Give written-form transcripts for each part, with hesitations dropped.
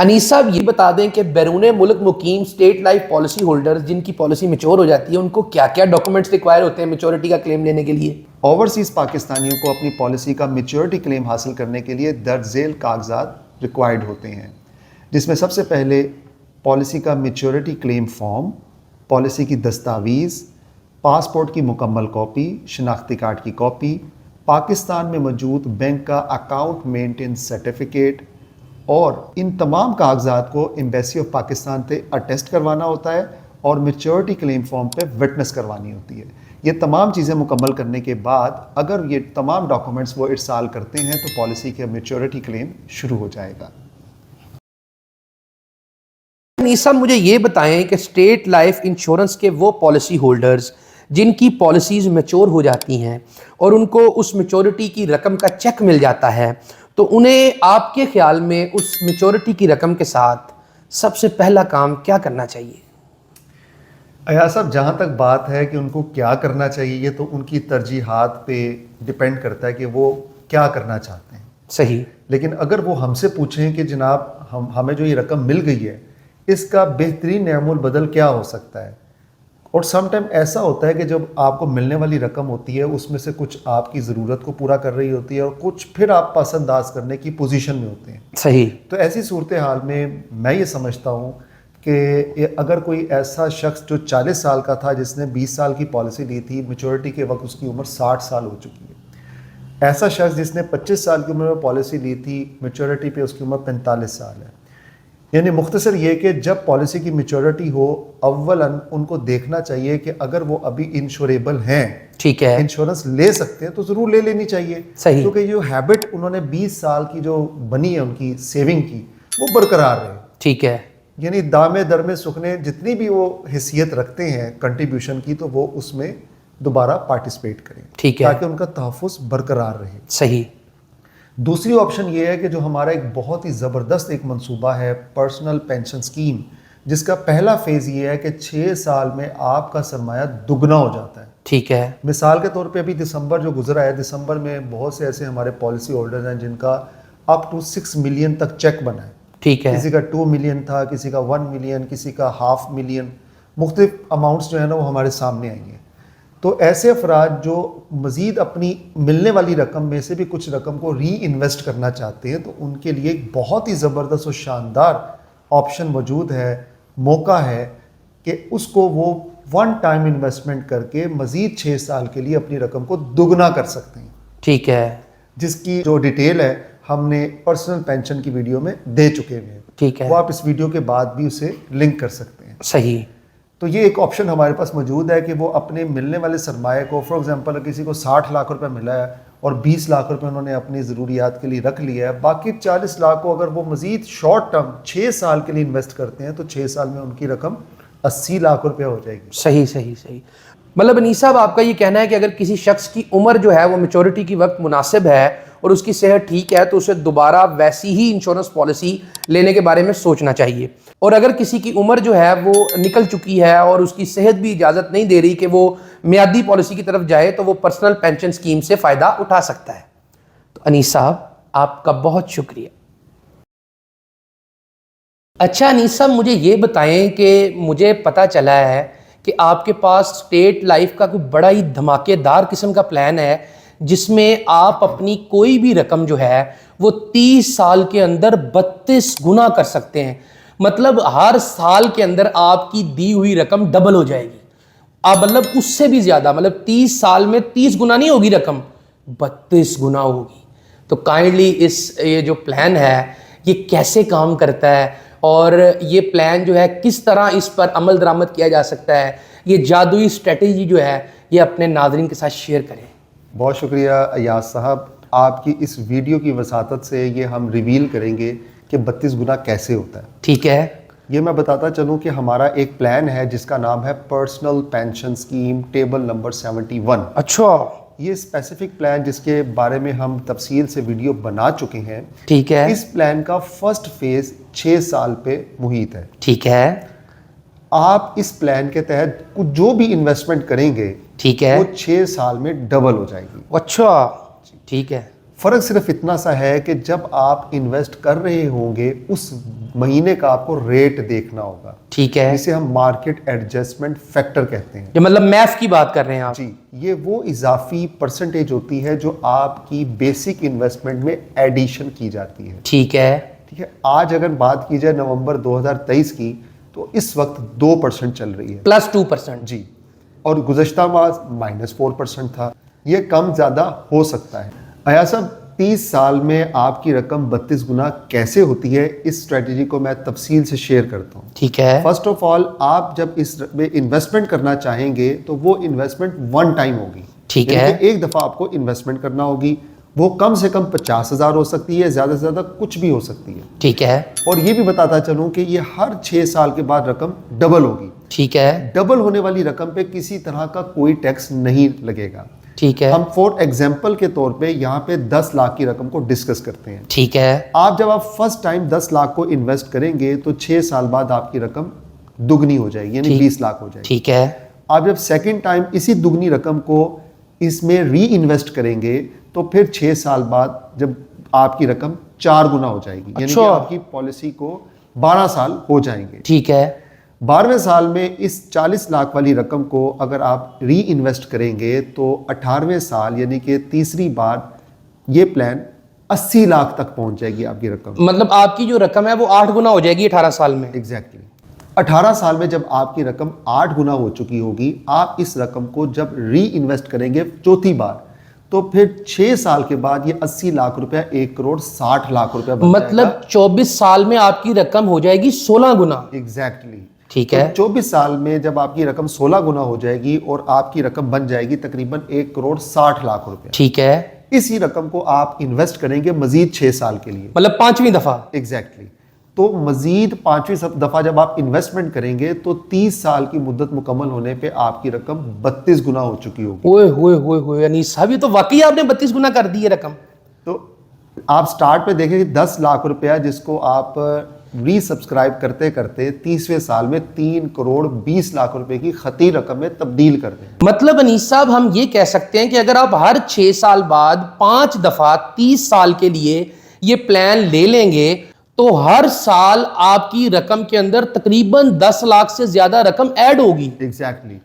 انیس صاحب یہ بتا دیں کہ بیرون ملک مقیم اسٹیٹ لائف پالیسی ہولڈرز جن کی پالیسی میچور ہو جاتی ہے ان کو کیا کیا ڈاکومنٹس ریکوائر ہوتے ہیں میچورٹی کا کلیم لینے کے لیے؟ اوورسیز پاکستانیوں کو اپنی پالیسی کا میچورٹی کلیم حاصل کرنے کے لیے درج ذیل کاغذات ریکوائرڈ ہوتے ہیں، جس میں سب سے پہلے پالیسی کا میچورٹی کلیم فارم، پالیسی کی دستاویز، پاسپورٹ کی مکمل کاپی، شناختی کارڈ کی کاپی، پاکستان میں موجود بینک کا اکاؤنٹ مینٹیننس سرٹیفکیٹ، اور ان تمام کاغذات کو ایمبیسی آف پاکستان سے اٹیسٹ کروانا ہوتا ہے اور میچورٹی کلیم فارم پہ وٹنس کروانی ہوتی ہے۔ یہ تمام چیزیں مکمل کرنے کے بعد اگر یہ تمام ڈاکومنٹس وہ ارسال کرتے ہیں تو پالیسی کا میچورٹی کلیم شروع ہو جائے گا۔ انیس صاحب مجھے یہ بتائیں کہ اسٹیٹ لائف انشورنس کے وہ پالیسی ہولڈرز جن کی پالیسیز میچور ہو جاتی ہیں اور ان کو اس میچورٹی کی رقم کا چیک مل جاتا ہے تو انہیں آپ کے خیال میں اس میچورٹی کی رقم کے ساتھ سب سے پہلا کام کیا کرنا چاہیے؟ ایاز صاحب، جہاں تک بات ہے کہ ان کو کیا کرنا چاہیے، یہ تو ان کی ترجیحات پہ ڈپینڈ کرتا ہے کہ وہ کیا کرنا چاہتے ہیں۔ صحیح۔ لیکن اگر وہ ہم سے پوچھیں کہ جناب ہمیں جو یہ رقم مل گئی ہے اس کا بہترین نعم البدل کیا ہو سکتا ہے، اور سم ٹائم ایسا ہوتا ہے کہ جب آپ کو ملنے والی رقم ہوتی ہے اس میں سے کچھ آپ کی ضرورت کو پورا کر رہی ہوتی ہے اور کچھ پھر آپ پس انداز کرنے کی پوزیشن میں ہوتے ہیں۔ صحیح۔ تو ایسی صورتحال میں میں یہ سمجھتا ہوں کہ اگر کوئی ایسا شخص جو 40 سال کا تھا جس نے 20 سال کی پالیسی لی تھی، میچورٹی کے وقت اس کی عمر 60 سال ہو چکی ہے، ایسا شخص جس نے 25 سال کی عمر میں پالیسی لی تھی، میچورٹی پہ اس کی عمر 45 سال ہے، یعنی مختصر یہ کہ جب پالیسی کی میچورٹی ہو اولاً ان کو دیکھنا چاہیے کہ اگر وہ ابھی انشوریبل ہیں، ٹھیک ہے، انشورنس لے سکتے ہیں تو ضرور لے لینی چاہیے۔ صحیح۔ کیونکہ جو ہیبٹ انہوں نے 20 سال کی جو بنی ہے ان کی سیونگ کی وہ برقرار رہے، ٹھیک ہے، یعنی دامے درمے سکھنے جتنی بھی وہ حیثیت رکھتے ہیں کنٹریبیوشن کی تو وہ اس میں دوبارہ پارٹیسپیٹ کریں، ٹھیک ہے، تاکہ ان کا تحفظ برقرار رہے۔ صحیح۔ دوسری آپشن یہ ہے کہ جو ہمارا ایک بہت ہی زبردست ایک منصوبہ ہے پرسنل پینشن سکیم، جس کا پہلا فیز یہ ہے کہ 6 سال میں آپ کا سرمایہ دگنا ہو جاتا ہے۔ ٹھیک ہے۔ مثال کے طور پہ ابھی دسمبر جو گزرا ہے، دسمبر میں بہت سے ایسے ہمارے پالیسی ہولڈرز ہیں جن کا اپ ٹو 6 ملین تک چیک بنا ہے۔ ٹھیک ہے۔ کسی کا 2 ملین تھا، کسی کا 1 ملین، کسی کا 0.5 ملین، مختلف اماؤنٹس جو ہیں نا وہ ہمارے سامنے آئی ہیں۔ تو ایسے افراد جو مزید اپنی ملنے والی رقم میں سے بھی کچھ رقم کو ری انویسٹ کرنا چاہتے ہیں تو ان کے لیے ایک بہت ہی زبردست اور شاندار آپشن موجود ہے، موقع ہے کہ اس کو وہ ون ٹائم انویسٹمنٹ کر کے مزید 6 سال کے لیے اپنی رقم کو دگنا کر سکتے ہیں۔ ٹھیک ہے، جس کی جو ڈیٹیل ہے ہم نے پرسنل پینشن کی ویڈیو میں دے چکے ہیں، ٹھیک ہے، وہ آپ اس ویڈیو کے بعد بھی اسے لنک کر سکتے ہیں۔ صحیح۔ تو یہ ایک آپشن ہمارے پاس موجود ہے کہ وہ اپنے ملنے والے سرمایہ کو، فار ایگزامپل کسی کو 60 لاکھ روپے ملا ہے اور 20 لاکھ روپے انہوں نے اپنی ضروریات کے لیے رکھ لیا ہے، باقی 40 لاکھ کو اگر وہ مزید شارٹ ٹرم 6 سال کے لیے انویسٹ کرتے ہیں تو 6 سال میں ان کی رقم 80 لاکھ روپے ہو جائے گی۔ صحیح صحیح صحیح۔ مطلب انیس صاحب آپ کا یہ کہنا ہے کہ اگر کسی شخص کی عمر جو ہے وہ میچورٹی کی وقت مناسب ہے اور اس کی صحت ٹھیک ہے تو اسے دوبارہ ویسی ہی انشورنس پالیسی لینے کے بارے میں سوچنا چاہیے، اور اگر کسی کی عمر جو ہے وہ نکل چکی ہے اور اس کی صحت بھی اجازت نہیں دے رہی کہ وہ میعادی پالیسی کی طرف جائے تو وہ پرسنل پینشن سکیم سے فائدہ اٹھا سکتا ہے۔ تو انیس صاحب آپ کا بہت شکریہ۔ اچھا انیس صاحب مجھے یہ بتائیں کہ مجھے پتہ چلا ہے کہ آپ کے پاس اسٹیٹ لائف کا کوئی بڑا ہی دھماکے دار قسم کا پلان ہے جس میں آپ اپنی کوئی بھی رقم جو ہے وہ 30 سال کے اندر 32 گنا کر سکتے ہیں۔ مطلب ہر سال کے اندر آپ کی دی ہوئی رقم ڈبل ہو جائے گی، آپ مطلب اس سے بھی زیادہ، مطلب 30 سال میں 30 گنا نہیں ہوگی رقم، 32 گنا ہوگی۔ تو کائنڈلی یہ جو پلان ہے یہ کیسے کام کرتا ہے اور یہ پلان جو ہے کس طرح اس پر عمل درآمد کیا جا سکتا ہے، یہ جادوئی اسٹریٹجی جو ہے یہ اپنے ناظرین کے ساتھ شیئر کریں۔ بہت شکریہ ایاز صاحب، آپ کی اس ویڈیو کی وساطت سے یہ ہم ریویل کریں گے کہ 32 گنا کیسے ہوتا ہے۔ ٹھیک ہے۔ یہ میں بتاتا چلوں کہ ہمارا ایک پلان ہے جس کا نام ہے personal pension scheme table number 71۔ اچھا، یہ اسپیسیفک پلان جس کے بارے میں ہم تفصیل سے ویڈیو بنا چکے ہیں، ٹھیک ہے، اس پلان کا فرسٹ فیز 6 سال پہ محیط ہے۔ ٹھیک ہے، آپ اس پلان کے تحت جو بھی انویسٹمنٹ کریں گے ٹھیک ہے، وہ 6 سال میں ڈبل ہو جائے گی۔ اچھا، ٹھیک ہے، فرق صرف اتنا سا ہے کہ جب آپ انویسٹ کر رہے ہوں گے اس مہینے کا آپ کو ریٹ دیکھنا ہوگا، ٹھیک ہے، جسے ہم مارکیٹ ایڈجسٹمنٹ فیکٹر کہتے ہیں. یہ مطلب میف کی بات کر رہے ہیں آپ. جی، یہ وہ اضافی پرسنٹیج ہوتی ہے جو آپ کی بیسک انویسٹمنٹ میں ایڈیشن کی جاتی ہے. ٹھیک ہے، ٹھیک ہے. آج اگر بات کی جائے نومبر 2023 کی تو اس وقت 2% چل رہی ہے، +2%. جی، اور گزشتہ ماہ -4% تھا. یہ کم زیادہ ہو سکتا ہے. ایاز صاحب، 30 سال میں آپ کی رقم 32 گنا کیسے ہوتی ہے، اس اسٹریٹجی کو میں تفصیل سے شیئر کرتا ہوں. ٹھیک ہے، فرسٹ آف آل، آپ جب اس میں انویسٹمنٹ کرنا چاہیں گے تو وہ انویسٹمنٹ ون ٹائم ہوگی. ٹھیک یعنی ہے، کہ ایک دفعہ آپ کو انویسٹمنٹ کرنا ہوگی. وہ کم سے کم 50,000 ہو سکتی ہے، زیادہ سے زیادہ کچھ بھی ہو سکتی ہے. ٹھیک ہے، اور یہ بھی بتاتا چلوں کہ یہ ہر 6 سال کے بعد رقم ڈبل ہوگی. ٹھیک ہے، ڈبل ہونے والی رقم پہ کسی طرح کا کوئی ٹیکس نہیں لگے گا. ٹھیک ہے، ہم فور ایگزامپل کے طور پہ یہاں پہ 10 لاکھ کی رقم کو ڈسکس کرتے ہیں. ٹھیک ہے، جب آپ فرسٹ ٹائم 10 لاکھ کو انویسٹ کریں گے تو 6 سال بعد آپ کی رقم دگنی ہو جائے گی، یعنی 20 لاکھ ہو جائے گی. ٹھیک ہے، آپ جب سیکنڈ ٹائم اسی دگنی رقم کو اس میں ری انویسٹ کریں گے تو پھر 6 سال بعد جب آپ کی رقم 4 گنا ہو جائے گی، یعنی کہ آپ کی پالیسی کو 12 سال ہو جائیں گے. ٹھیک ہے، 12ویں سال میں اس 40 لاکھ والی رقم کو اگر آپ ری انویسٹ کریں گے تو 18ویں سال یعنی کہ تیسری بار یہ پلان 80 لاکھ تک پہنچ جائے گی آپ کی رقم. مطلب آپ کی جو رقم ہے وہ 8 گنا ہو جائے گی 18 سال میں. ایگزیکٹلی. 18 سال میں جب آپ کی رقم 8 گنا ہو چکی ہوگی، آپ اس رقم کو جب ری انویسٹ کریں گے چوتھی بار تو پھر 6 سال کے بعد یہ 80 لاکھ روپیہ 1,60,00,000 روپیہ بن جائے گا. مطلب 24 سال میں آپ کی رقم ہو جائے گی 16 گنا. ایگزیکٹلی. ٹھیک ہے، 24 سال میں جب آپ کی رقم 16 گنا ہو جائے گی اور آپ کی رقم بن جائے گی تقریباً 1,60,00,000 روپیہ. ٹھیک ہے، اسی رقم کو آپ انویسٹ کریں گے مزید 6 سال کے لیے. مطلب 5ویں دفعہ. ایگزیکٹلی. تو مزید 5ویں دفعہ جب آپ انویسٹمنٹ کریں گے تو 30 سال کی مدت مکمل ہونے پہ آپ کی رقم 32 گنا ہو چکی ہوگی. اوئے ہوئے ہوئے ہوئے، یعنی صاحب یہ تو واقعی آپ نے 32 گنا کر دی ہے رقم. تو آپ سٹارٹ پہ دیکھیں کہ 10 لاکھ روپیہ جس کو آپ ری سبسکرائب کرتے کرتے 30ویں سال میں 3,20,00,000 روپے کی خطی رقم میں تبدیل کر دیں. مطلب انیس صاحب ہم یہ کہہ سکتے ہیں کہ اگر آپ ہر 6 سال بعد 5 دفعہ 30 سال کے لیے یہ پلان لے لیں گے تو ہر سال آپ کی رقم کے اندر تقریباً 10 لاکھ سے زیادہ رقم ایڈ ہوگی. ایگزیکٹلی.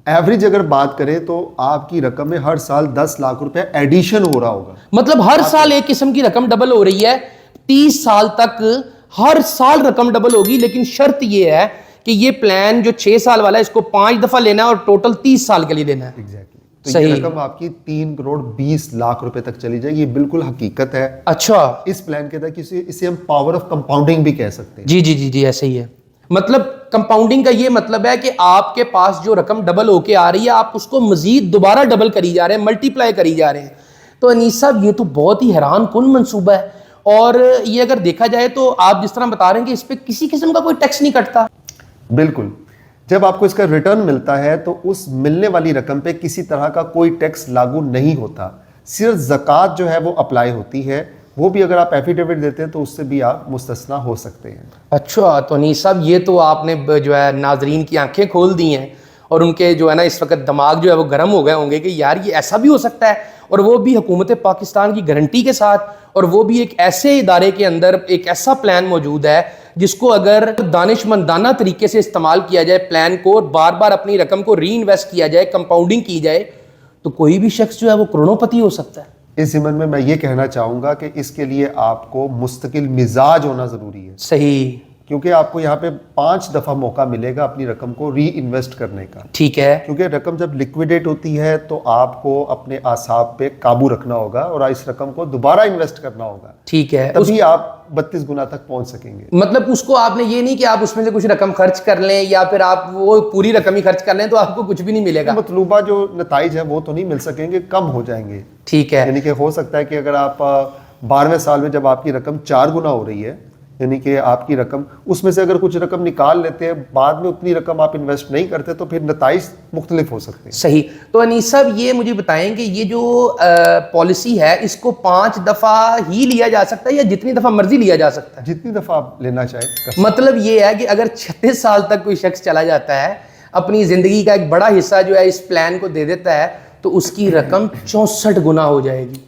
ایوریج اگر بات کریں تو آپ کی رقم میں ہر سال 10 لاکھ روپے ایڈیشن ہو رہا ہوگا. مطلب ہر سال ایک قسم کی رقم ڈبل ہو رہی ہے. 30 سال تک ہر سال رقم ڈبل ہوگی، لیکن شرط یہ ہے کہ یہ پلان جو 6 سال والا ہے اس کو 5 دفعہ لینا ہے اور ٹوٹل 30 سال کے لیے لینا ہے. ایگزیکٹلی. تو یہ رقم آپ کی 3,20,00,000 روپے تک چلی جائے گی. یہ بالکل حقیقت ہے. اچھا، اس پلان کے تحت اسے ہم پاور آف کمپاؤنڈنگ بھی کہہ سکتے ہیں. جی جی جی جی ایسے ہی ہے. مطلب کمپاؤنڈنگ کا یہ مطلب ہے کہ آپ کے پاس جو رقم ڈبل ہو کے آ رہی ہے آپ اس کو مزید دوبارہ ڈبل کری جا رہے ہیں، ملٹی پلائی کری جا رہے ہیں. تو انیس صاحب یہ تو بہت ہی حیران کن منصوبہ ہے. اور یہ اگر دیکھا جائے تو آپ جس طرح بتا رہے ہیں کہ اس پہ کسی قسم کا کوئی ٹیکس نہیں کٹتا. بالکل. جب آپ کو اس کا ریٹرن ملتا ہے تو اس ملنے والی رقم پہ کسی طرح کا کوئی ٹیکس لاگو نہیں ہوتا. صرف زکوٰۃ جو ہے وہ اپلائی ہوتی ہے، وہ بھی اگر آپ ایفیڈیوٹ دیتے ہیں تو اس سے بھی آپ مستثنا ہو سکتے ہیں. اچھا، تو انیس صاحب یہ تو آپ نے جو ہے ناظرین کی آنکھیں کھول دی ہیں اور ان کے جو ہے نا اس وقت دماغ جو ہے وہ گرم ہو گئے ہوں گے کہ یار یہ ایسا بھی ہو سکتا ہے، اور وہ بھی حکومت پاکستان کی گارنٹی کے ساتھ، اور وہ بھی ایک ایسے ادارے کے اندر ایک ایسا پلان موجود ہے جس کو اگر دانش مندانہ طریقے سے استعمال کیا جائے، پلان کو بار بار اپنی رقم کو ری انویسٹ کیا جائے، کمپاؤنڈنگ کی جائے، تو کوئی بھی شخص جو ہے وہ کروڑوں پتی ہو سکتا ہے. اس ضمن میں یہ کہنا چاہوں گا کہ اس کے لیے آپ کو مستقل مزاج ہونا ضروری ہے. صحیح. کیونکہ آپ کو یہاں پہ 5 دفعہ موقع ملے گا اپنی رقم کو ری انویسٹ کرنے کا. ٹھیک ہے. کیونکہ رقم جب لیکویڈیٹ ہوتی ہے تو آپ کو اپنے اعصاب پہ قابو رکھنا ہوگا اور اس رقم کو دوبارہ انویسٹ کرنا ہوگا. ٹھیک ہے. تبھی آپ 32 گنا تک پہنچ سکیں گے. مطلب اس کو آپ نے یہ نہیں کہ آپ اس میں سے کچھ رقم خرچ کر لیں یا پھر آپ وہ پوری رقم ہی خرچ کر لیں تو آپ کو کچھ بھی نہیں ملے گا. مطلوبہ جو نتائج ہیں وہ تو نہیں مل سکیں گے، کم ہو جائیں گے. ٹھیک ہے. یعنی کہ ہو سکتا ہے کہ اگر آپ 12ویں سال میں جب آپ کی رقم 4 گنا ہو رہی ہے، یعنی کہ آپ کی رقم اس میں سے اگر کچھ رقم نکال لیتے ہیں، بعد میں اتنی رقم آپ انویسٹ نہیں کرتے تو پھر نتائج مختلف ہو سکتے ہیں. صحیح. تو انیس صاحب یہ مجھے بتائیں کہ یہ جو پالیسی ہے اس کو 5 دفعہ ہی لیا جا سکتا ہے یا جتنی دفعہ مرضی لیا جا سکتا ہے؟ جتنی دفعہ آپ لینا چاہیں. مطلب یہ ہے کہ اگر 36 سال تک کوئی شخص چلا جاتا ہے، اپنی زندگی کا ایک بڑا حصہ جو ہے اس پلان کو دے دیتا ہے، تو اس کی رقم 64 گنا ہو جائے گی.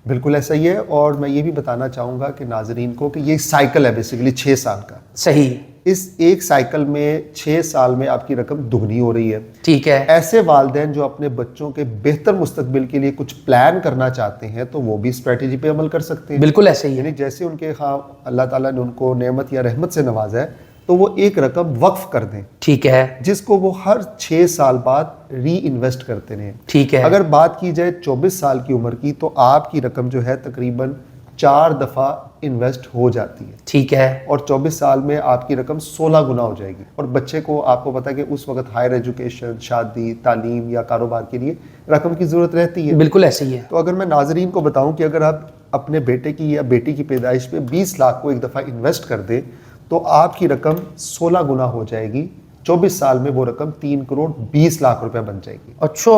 بالکل ایسا ہی ہے. اور میں یہ بھی بتانا چاہوں گا کہ ناظرین کو کہ یہ سائیکل ہے بیسیکلی 6 سال کا. صحیح. اس ایک سائیکل میں 6 سال میں آپ کی رقم دگنی ہو رہی ہے. ٹھیک ہے. ایسے والدین جو اپنے بچوں کے بہتر مستقبل کے لیے کچھ پلان کرنا چاہتے ہیں تو وہ بھی اسٹریٹجی پہ عمل کر سکتے ہیں. بالکل ایسے ہی ہے. یعنی جیسے ان کے خواہ اللہ تعالیٰ نے ان کو نعمت یا رحمت سے نوازا ہے تو وہ ایک رقم وقف کر دیں. ٹھیک ہے. جس کو وہ ہر 6 سال بعد ری انویسٹ کرتے رہیں. ٹھیک ہے. اگر بات کی جائے 24 سال کی عمر کی تو آپ کی رقم جو ہے تقریباً 4 دفعہ انویسٹ ہو جاتی ہے. ٹھیک ہے. اور 24 سال میں آپ کی رقم 16 گنا ہو جائے گی. اور بچے کو آپ کو پتا ہے کہ اس وقت ہائر ایجوکیشن، شادی، تعلیم یا کاروبار کے لیے رقم کی ضرورت رہتی ہے. بالکل ایسے ہی ہے. تو اگر میں ناظرین کو بتاؤں کہ اگر آپ اپنے بیٹے کی یا بیٹی کی پیدائش پہ 20 لاکھ کو ایک دفعہ انویسٹ کر دیں تو آپ کی رقم 16 گنا ہو جائے گی. 24 سال میں وہ رقم 3 کروڑ 20 لاکھ روپے بن جائے گی. اچھا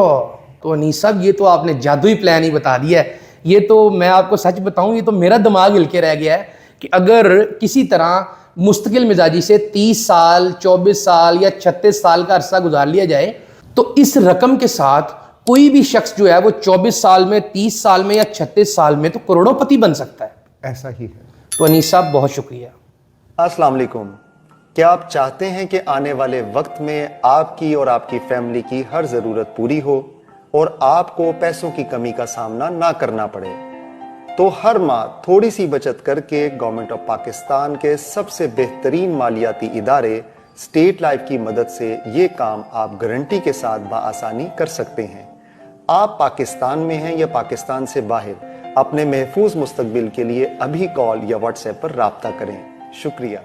تو انیس صاحب یہ تو آپ نے جادوئی پلان ہی بتا دیا ہے. یہ تو میں آپ کو سچ بتاؤں یہ تو میرا دماغ ہل کے رہ گیا ہے کہ اگر کسی طرح مستقل مزاجی سے 30 سال 24 سال یا 36 سال کا عرصہ گزار لیا جائے تو اس رقم کے ساتھ کوئی بھی شخص جو ہے وہ 24 سال میں 30 سال میں یا 36 سال میں تو کروڑوں پتی بن سکتا ہے. ایسا ہی ہے. تو انیس صاحب بہت شکریہ. السلام علیکم. کیا آپ چاہتے ہیں کہ آنے والے وقت میں آپ کی اور آپ کی فیملی کی ہر ضرورت پوری ہو اور آپ کو پیسوں کی کمی کا سامنا نہ کرنا پڑے؟ تو ہر ماہ تھوڑی سی بچت کر کے گورنمنٹ آف پاکستان کے سب سے بہترین مالیاتی ادارے اسٹیٹ لائف کی مدد سے یہ کام آپ گارنٹی کے ساتھ بآسانی کر سکتے ہیں. آپ پاکستان میں ہیں یا پاکستان سے باہر، اپنے محفوظ مستقبل کے لیے ابھی کال یا واٹس ایپ پر رابطہ کریں. شکریہ.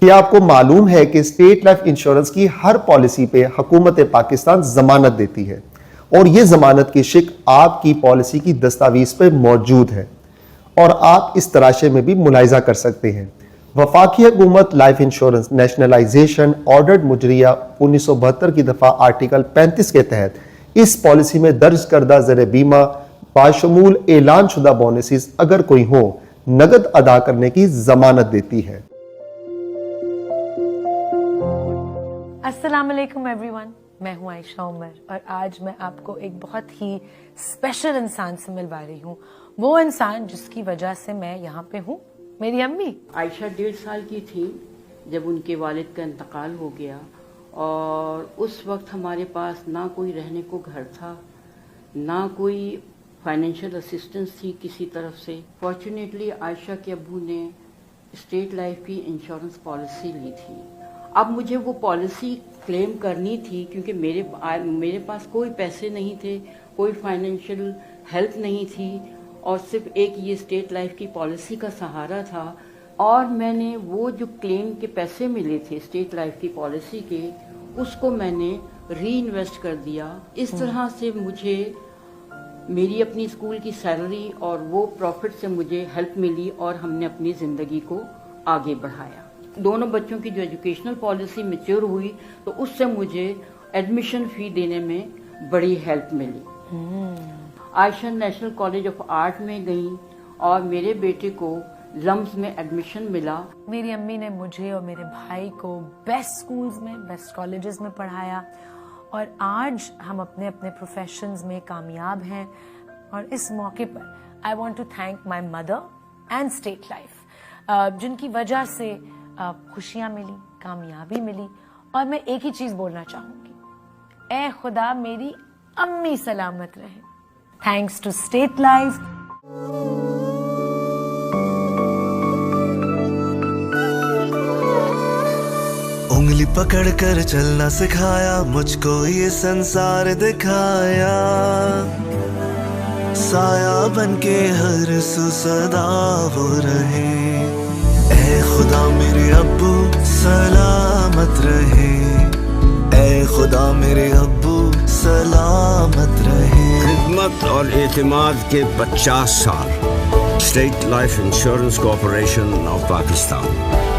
کیا آپ کو معلوم ہے کہ اسٹیٹ لائف انشورنس کی ہر پالیسی پہ حکومت پاکستان ضمانت دیتی ہے اور یہ ضمانت کی شک آپ کی پالیسی کی دستاویز پہ موجود ہے اور آپ اس تراشے میں بھی ملاحظہ کر سکتے ہیں. وفاقی حکومت لائف انشورنس نیشنلائزیشن آرڈرڈ مجریہ 1972 کی دفعہ آرٹیکل 35 کے تحت اس پالیسی میں درج کردہ زر بیمہ باشمول اعلان شدہ بونسز اگر کوئی ہو نقد ادا کرنے کی ضمانت دیتی ہے. السلام علیکم ایوری ون. میں ہوں عائشہ عمر اور آج میں آپ کو ایک بہت ہی اسپیشل انسان سے ملوا رہی ہوں. وہ انسان جس کی وجہ سے میں یہاں پہ ہوں، میری امی. عائشہ 1.5 سال کی تھی جب ان کے والد کا انتقال ہو گیا اور اس وقت ہمارے پاس نہ کوئی رہنے کو گھر تھا، نہ کوئی فائنینشیل اسسٹنس تھی کسی طرف سے. فارچونیٹلی عائشہ کے ابو نے اسٹیٹ لائف کی انشورنس پالیسی لی تھی. اب مجھے وہ پالیسی کلیم کرنی تھی کیونکہ میرے پاس کوئی پیسے نہیں تھے، کوئی فائنینشیل ہیلپ نہیں تھی اور صرف ایک یہ اسٹیٹ لائف کی پالیسی کا سہارا تھا. اور میں نے وہ جو کلیم کے پیسے ملے تھے اسٹیٹ لائف کی پالیسی کے، اس کو میں نے ری انویسٹ کر دیا. اس طرح سے مجھے میری اپنی اسکول کی سیلری اور وہ پروفٹ سے مجھے ہیلپ ملی اور ہم نے اپنی زندگی کو آگے بڑھایا. دونوں بچوں کی جو ایجوکیشنل پالیسی میچور ہوئی تو اس سے مجھے ایڈمیشن فی دینے میں بڑی ہیلپ ملی. عائشہ نیشنل کالج آف آرٹ میں گئی اور میرے بیٹے کو لمز میں ایڈمیشن ملا. میری امی نے مجھے اور میرے بھائی کو بیسٹ سکولز میں، بیسٹ کالجز میں پڑھایا اور آج ہم اپنے اپنے پروفیشنز میں کامیاب ہیں. اور اس موقع پر I want to thank my mother and state life جن کی وجہ سے خوشیاں ملی، کامیابی ملی. اور میں ایک ہی چیز بولنا چاہوں گی، اے خدا میری امی سلامت رہے. Thanks to State Life. انگلی پکڑ کر چلنا سکھایا، مجھ کو یہ سنسار دکھایا، سایہ بن کے ہر سو صدا وہ رہے. اے خدا میرے ابو سلامت رہے، اے خدا میرے ابو سلامت رہے. خدمت اور اعتماد کے 50 سال. State life insurance corporation of Pakistan.